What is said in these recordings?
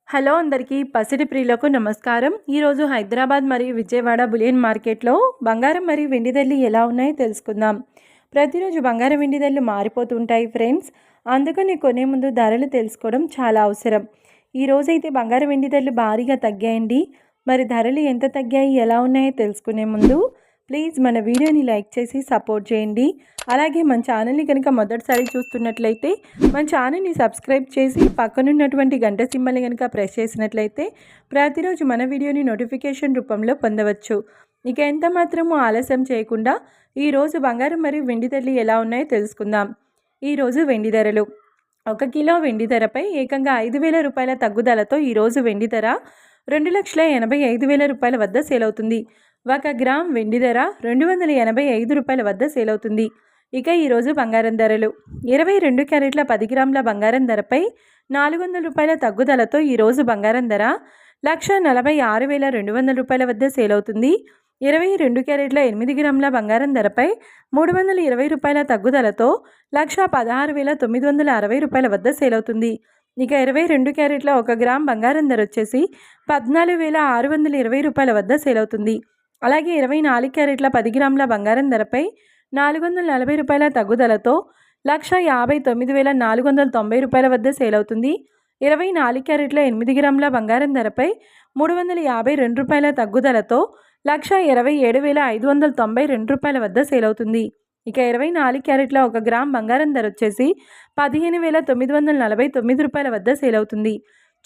Hello అందరికీ పసిడి ప్రియులకు నమస్కారం. ఈరోజు హైదరాబాద్ మరియు విజయవాడ బులియన్ మార్కెట్లో బంగారం మరియు వెండి ధరలు ఎలా ఉన్నాయో తెలుసుకుందాం. ప్రతిరోజు బంగారం వెండి ధరలు మారిపోతుంటాయి ఫ్రెండ్స్. అందుకని కొనే ముందు ధరలు తెలుసుకోవడం చాలా అవసరం. ఈరోజైతే బంగారం వెండి ధరలు భారీగా తగ్గాయండి. మరి ధరలు ఎంత తగ్గాయి, ఎలా ఉన్నాయో తెలుసుకునే ముందు ప్లీజ్ మన వీడియోని లైక్ చేసి సపోర్ట్ చేయండి. అలాగే మన ఛానల్ని కనుక మొదటిసారి చూస్తున్నట్లయితే మన ఛానల్ని సబ్స్క్రైబ్ చేసి పక్కనున్నటువంటి గంట సింబల్ని కనుక ప్రెస్ చేసినట్లయితే ప్రతిరోజు మన వీడియోని నోటిఫికేషన్ రూపంలో పొందవచ్చు. ఇక ఎంత మాత్రము ఆలస్యం చేయకుండా ఈరోజు బంగారం మరియు వెండి ధరలు ఎలా ఉన్నాయో తెలుసుకుందాం. ఈరోజు వెండి ధరలు 1 కిలో వెండి ధరపై ఏకంగా 5,000 రూపాయల తగ్గుదలతో ఈరోజు వెండి ధర 2,85,000 రూపాయల వద్ద సేల్ అవుతుంది. 1 గ్రామ్ వెండి ధర 285 రూపాయల వద్ద సేల్ అవుతుంది. ఇక ఈరోజు బంగారం ధరలు 22 క్యారెట్ల 10 గ్రాముల బంగారం ధరపై 400 రూపాయల తగ్గుదలతో ఈరోజు బంగారం ధర 1,46,200 రూపాయల వద్ద సేల్ అవుతుంది. 22 క్యారెట్ల 8 గ్రాముల బంగారం ధరపై 320 రూపాయల తగ్గుదలతో 1,16,960 రూపాయల వద్ద సేల్ అవుతుంది. ఇక 22 క్యారెట్ల 1 గ్రామ్ బంగారం ధర వచ్చేసి 14,620 రూపాయల వద్ద సేల్ అవుతుంది. అలాగే 24 క్యారెట్ల 10 గ్రాముల బంగారం ధరపై 440 రూపాయల తగ్గుదలతో 1,59,490 రూపాయల వద్ద సేల్ అవుతుంది. 24 క్యారెట్ల 8 గ్రాముల బంగారం ధరపై 352 రూపాయల తగ్గుదలతో 1,27,592 రూపాయల వద్ద సేల్ అవుతుంది. ఇక 24 క్యారెట్ల 1 గ్రామ్ బంగారం ధర వచ్చేసి 15,949 రూపాయల వద్ద సేల్ అవుతుంది.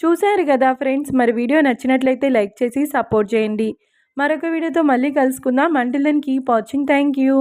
చూశారు కదా ఫ్రెండ్స్, మరి వీడియో నచ్చినట్లయితే లైక్ చేసి సపోర్ట్ చేయండి. మరొక వీడియోతో మళ్ళీ కలుసుకుందాం. Until then keep watching. Thank you.